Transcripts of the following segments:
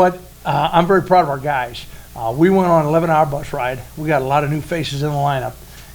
But I'm very proud of our guys. We went on an 11-hour bus ride. We got a lot of new faces in the lineup,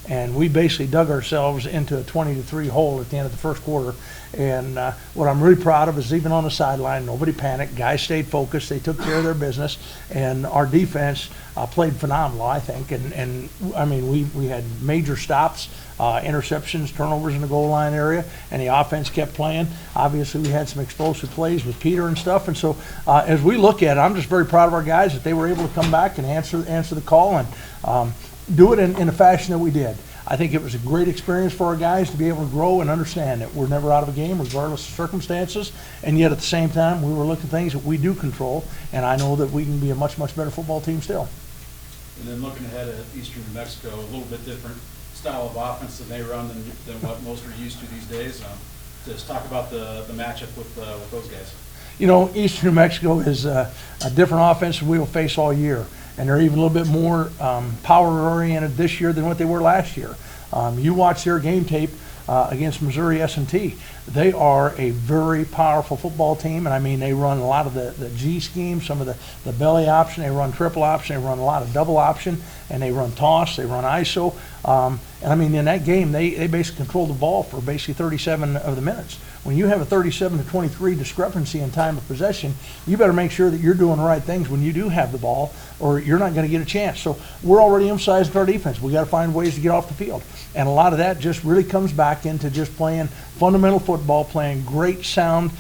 and we basically dug ourselves into a 20-3 hole at the end of the first quarter. And what I'm really proud of is even on the sideline, nobody panicked. Guys stayed focused. They took care of their business, and our defense played phenomenal, I think. And I mean, we had major stops, interceptions, turnovers in the goal line area, and the offense kept playing. Obviously, we had some explosive plays with Peter and stuff. And so as we look at it, I'm just very proud of our guys that they were able to come back and answer the call and do it in the fashion that we did. I think it was a great experience for our guys to be able to grow and understand that we're never out of a game regardless of circumstances, and yet at the same time we were looking at things that we do control, and I know that we can be a much, much better football team still. And then looking ahead at Eastern New Mexico, a little bit different style of offense that they run than what most are used to these days. Just talk about the matchup with those guys. You know, Eastern New Mexico is a different offense we will face all year. And they're even a little bit more power-oriented this year than what they were last year. You watch their game tape against Missouri S&T. They are a very powerful football team, and I mean, they run a lot of the G scheme, some of the belly option, they run triple option, they run a lot of double option, and they run toss, they run ISO. And I mean, in that game, they basically control the ball for basically 37 of the minutes. When you have a 37-23 discrepancy in time of possession, you better make sure that you're doing the right things when you do have the ball, or you're not going to get a chance. So we're already emphasizing our defense. We got to find ways to get off the field, and a lot of that just really comes back into just playing fundamental football, playing great sound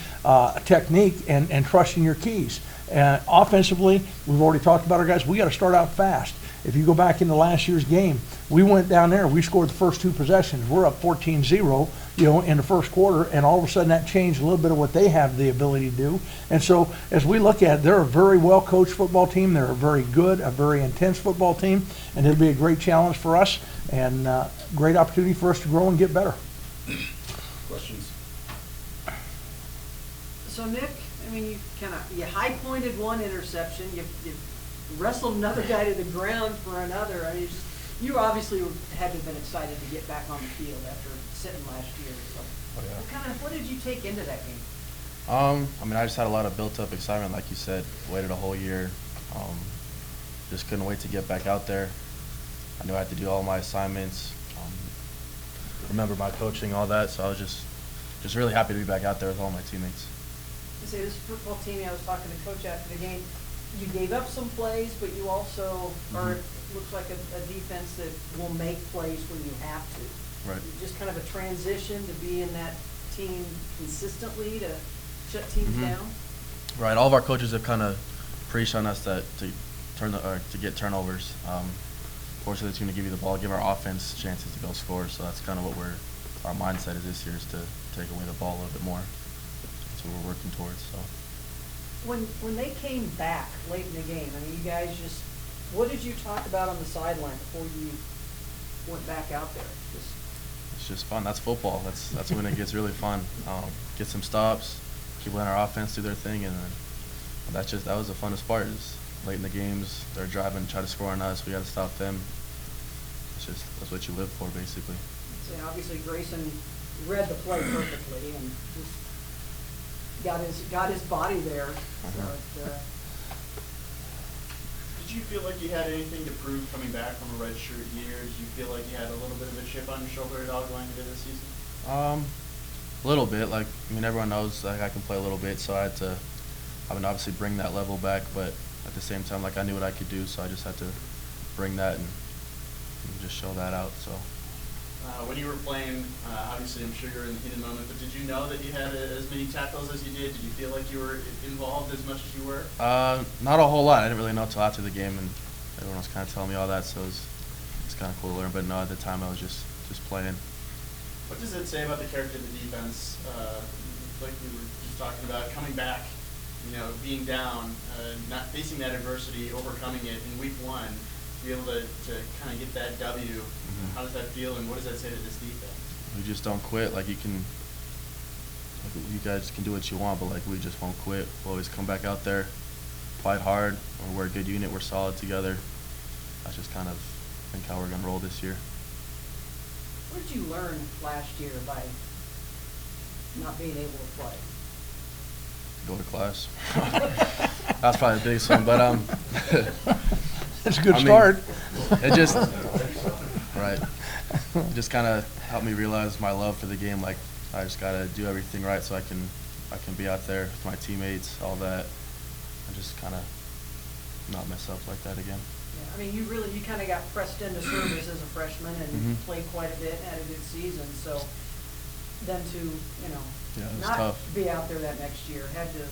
technique, and trusting your keys. Offensively, we've already talked about our guys. We got to start out fast. If you go back into last year's game, we went down there, we scored the first two possessions. We're up 14-0, in the first quarter, and all of a sudden that changed a little bit of what they have the ability to do. And so as we look at it, they're a very well-coached football team. They're a very good, a very intense football team, and it'll be a great challenge for us and great opportunity for us to grow and get better. Questions? So Nick, I mean, you high-pointed one interception, you wrestled another guy to the ground for another. I mean, you obviously had to have been excited to get back on the field after sitting last year. So what did you take into that game? I mean, I just had a lot of built-up excitement, like you said. Waited a whole year. Just couldn't wait to get back out there. I knew I had to do all my assignments. Remember my coaching, all that. So I was just really happy to be back out there with all my teammates. To say this football team, I was talking to Coach after the game. You gave up some plays, but you also are, looks like a defense that will make plays when you have to. Right. Just kind of a transition to be in that team consistently to shut teams down. Right. All of our coaches have kind of preached on us that to get turnovers. Force the team to give you the ball, give our offense chances to go score. So that's kind of what our mindset is this year, is to take away the ball a little bit more. That's what we're working towards. So. When they came back late in the game, I mean, you guys what did you talk about on the sideline before you went back out there? It's just fun. That's football. That's when it gets really fun. Get some stops, keep letting our offense do their thing, and then that was the funnest part. Is late in the games, they're driving, try to score on us. We got to stop them. That's what you live for, basically. So obviously Grayson read the play perfectly and just got his body there. So did you feel like you had anything to prove coming back from a redshirt year? Did you feel like you had a little bit of a chip on your shoulder at all going into this season? A little bit. Like, I mean, everyone knows like I can play a little bit, so I had to, obviously bring that level back, but at the same time, like, I knew what I could do, so I just had to bring that and just show that out. So. When you were playing, obviously I'm sure you're in the heat of the moment, but did you know that you had as many tackles as you did? Did you feel like you were involved as much as you were? Not a whole lot. I didn't really know until after the game, and everyone was kind of telling me all that, so it's kind of cool to learn. But no, at the time I was just playing. What does it say about the character of the defense, like we were just talking about, coming back, being down, not facing that adversity, overcoming it in week one, to be able to kind of get that W? How does that feel, and what does that say to this defense? We just don't quit. Like, you guys can do what you want, but like, we just won't quit. We'll always come back out there, fight hard. We're a good unit. We're solid together. That's just kind of, I think, how we're gonna roll this year. What did you learn last year by not being able to play? Go to class. That's probably the biggest one, but It's a good I mean, start. it just right. It just kind of helped me realize my love for the game. Like I just gotta do everything right so I can be out there with my teammates, all that, and just kind of not mess up like that again. Yeah, I mean, you kind of got pressed into service as a freshman and Mhm. played quite a bit, had a good season, so then to, Yeah, it was not tough. be out there that next year, had to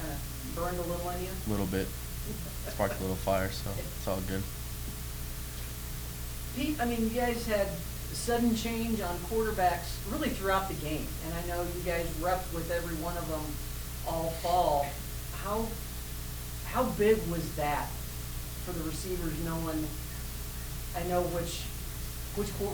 kind of burn a little in you? A little bit. Sparked a little fire, so it's all good. Pete, I mean, you guys had sudden change on quarterbacks really throughout the game, and I know you guys repped with every one of them all fall. How big was that for the receivers knowing, I know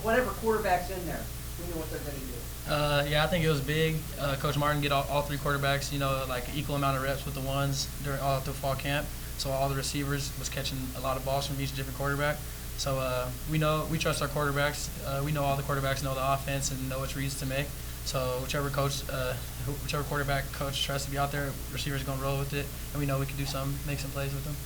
whatever quarterback's in there, we know what they're gonna do? Yeah, I think it was big. Coach Martin get all three quarterbacks, like equal amount of reps with the ones during all through fall camp. So all the receivers was catching a lot of balls from each different quarterback. So we trust our quarterbacks. We know all the quarterbacks know the offense and know which reads to make. So whichever quarterback coach tries to be out there, receivers gonna roll with it, and we know we can do some, make some plays with them.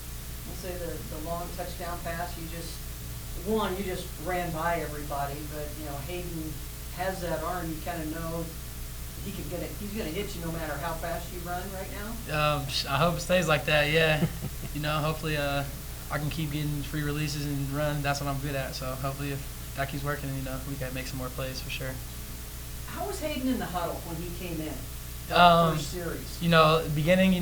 Let's say the long touchdown pass, you just ran by everybody, but Hayden has that arm. You kind of know he's gonna hit you no matter how fast you run right now. I hope it stays like that. Yeah, hopefully I can keep getting free releases and run. That's what I'm good at. So hopefully if that keeps working, we can make some more plays for sure. How was Hayden in the huddle when he came in? That first series. Beginning, he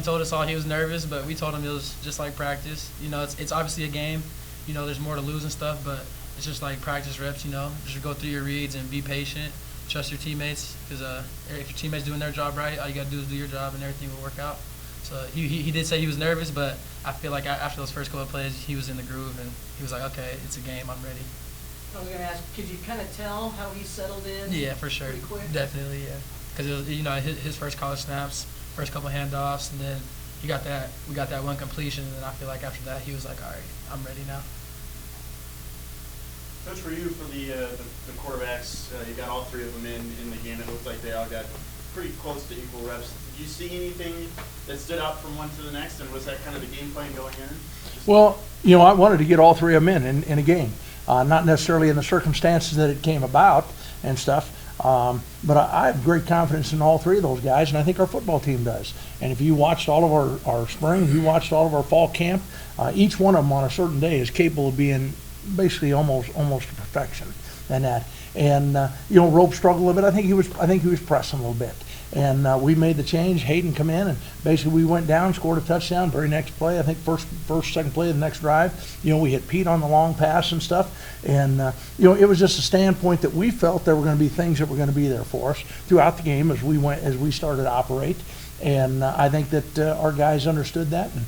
told us all he was nervous, but we told him it was just like practice. It's obviously a game. There's more to lose and stuff, but it's just like practice reps. Just go through your reads and be patient. Trust your teammates, because if your teammates doing their job right, all you gotta do is do your job, and everything will work out. So he did say he was nervous, but I feel like after those first couple of plays, he was in the groove, and he was like, okay, it's a game, I'm ready. I was going to ask, could you kind of tell how he settled in? Yeah, for sure. Pretty quick? Definitely, yeah. Because it was, his first college snaps, first couple handoffs, and then we got that one completion, and then I feel like after that, he was like, all right, I'm ready now. Coach, for you, for the quarterbacks, you got all three of them in the game. It looked like they all got pretty close to equal reps. Did you see anything that stood out from one to the next, and was that kind of the game plan going in? Well, I wanted to get all three of them in a game. Not necessarily in the circumstances that it came about and stuff, but I have great confidence in all three of those guys, and I think our football team does. And if you watched all of our spring, you watched all of our fall camp, each one of them on a certain day is capable of being basically almost to perfection and that. And Rope struggled a little bit. I think he was pressing a little bit. And we made the change. Hayden come in, and basically we went down, scored a touchdown. Very next play, I think second play of the next drive, we hit Pete on the long pass and stuff. And it was just a standpoint that we felt there were going to be things that were going to be there for us throughout the game as we started to operate. And I think that our guys understood that. And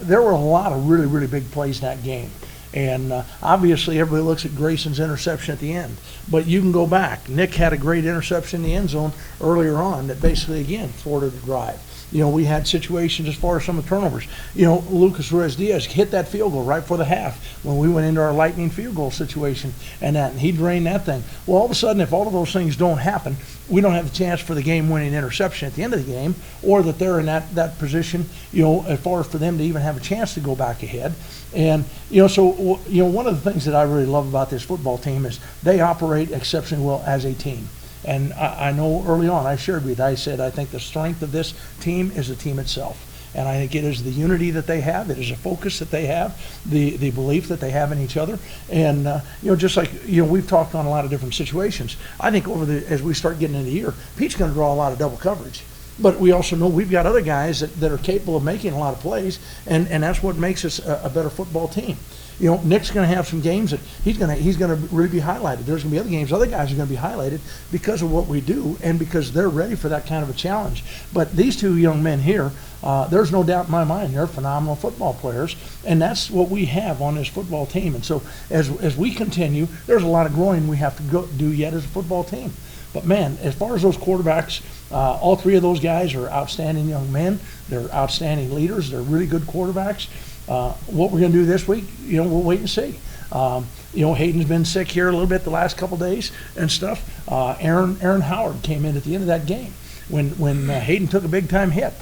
there were a lot of really, really big plays in that game. And obviously everybody looks at Grayson's interception at the end. But you can go back. Nick had a great interception in the end zone earlier on that basically, again, thwarted the drive. We had situations as far as some of the turnovers. Lucas Ruiz-Diaz hit that field goal right before the half when we went into our lightning field goal situation, and he drained that thing. Well, all of a sudden, if all of those things don't happen, we don't have the chance for the game-winning interception at the end of the game, or that they're in that position, as far as for them to even have a chance to go back ahead. And, so one of the things that I really love about this football team is they operate exceptionally well as a team. And I know early on I shared with you, I said I think the strength of this team is the team itself. And I think it is the unity that they have, it is a focus that they have, the belief that they have in each other. And, just like, we've talked on a lot of different situations. I think as we start getting into the year, Pete's going to draw a lot of double coverage. But we also know we've got other guys that are capable of making a lot of plays, and that's what makes us a better football team. Nick's going to have some games that he's going to really be highlighted. There's going to be other games, other guys are going to be highlighted because of what we do and because they're ready for that kind of a challenge. But these two young men here, there's no doubt in my mind they're phenomenal football players, and that's what we have on this football team. And so as we continue, there's a lot of growing we have to do yet as a football team. But man, as far as those quarterbacks, all three of those guys are outstanding young men. They're outstanding leaders. They're really good quarterbacks. What we're going to do this week, we'll wait and see. Hayden's been sick here a little bit the last couple days and stuff. Aaron Howard came in at the end of that game when Hayden took a big time hit.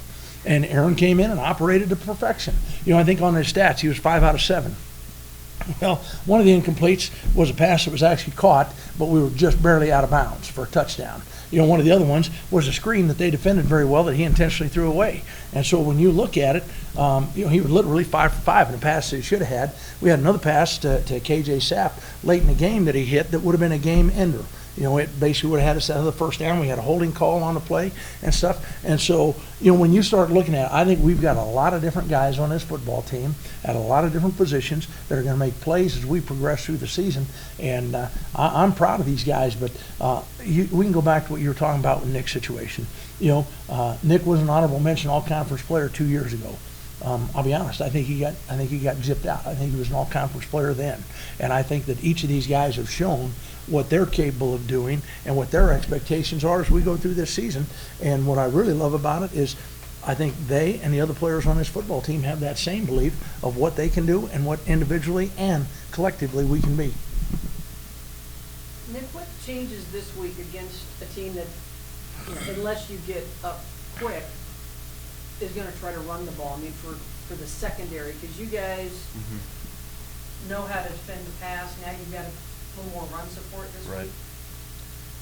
And Aaron came in and operated to perfection. You know, I think on his stats, he was 5 out of 7. Well, one of the incompletes was a pass that was actually caught, but we were just barely out of bounds for a touchdown. You know, one of the other ones was a screen that they defended very well that he intentionally threw away. And so when you look at it, you know, he was literally 5 for 5 in a pass that he should have had. We had another pass to KJ Sept late in the game that he hit that would have been a game ender. You know, it basically would have had us out of the first down. We had a holding call on the play and stuff. And so, you know, when you start looking at it, I think we've got a lot of different guys on this football team at a lot of different positions that are going to make plays as we progress through the season. And I'm proud of these guys. But we can go back to what you were talking about with Nick's situation. You know, Nick was an honorable mention all-conference player 2 years ago. I'll be honest. I think he got zipped out. I think he was an all-conference player then, and I think that each of these guys have shown what they're capable of doing and what their expectations are as we go through this season. And what I really love about it is, I think they and the other players on this football team have that same belief of what they can do and what individually and collectively we can be. Nick, what changes this week against a team that, you know, unless you get up quick, is going to try to run the ball? I mean, for the secondary, because you guys know how to defend the pass. Now you've got a little more run support this Right. week.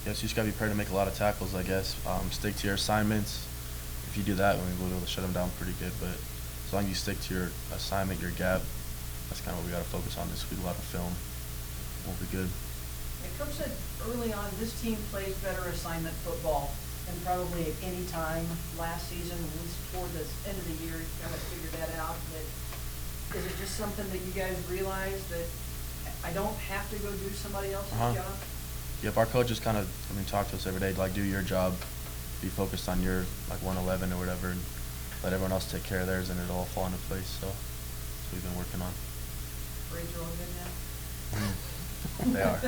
Yes, you just got to be prepared to make a lot of tackles, I guess. Stick to your assignments. If you do that, we'll be able to shut them down pretty good. But as long as you stick to your assignment, your gap, that's kind of what we got to focus on this week. A lot of film. We'll be good. Yeah, Coach said early on this team plays better assignment football than probably at any time last season. At least toward the end of the year, you kind of figured that out. But is it just something that you guys realize that I don't have to go do somebody else's job? Yep, our coaches kind of, talk to us every day, like, do your job, be focused on your, 111 or whatever, and let everyone else take care of theirs, and it'll all fall into place. So that's what we've been working on. Grades are all good now? They are.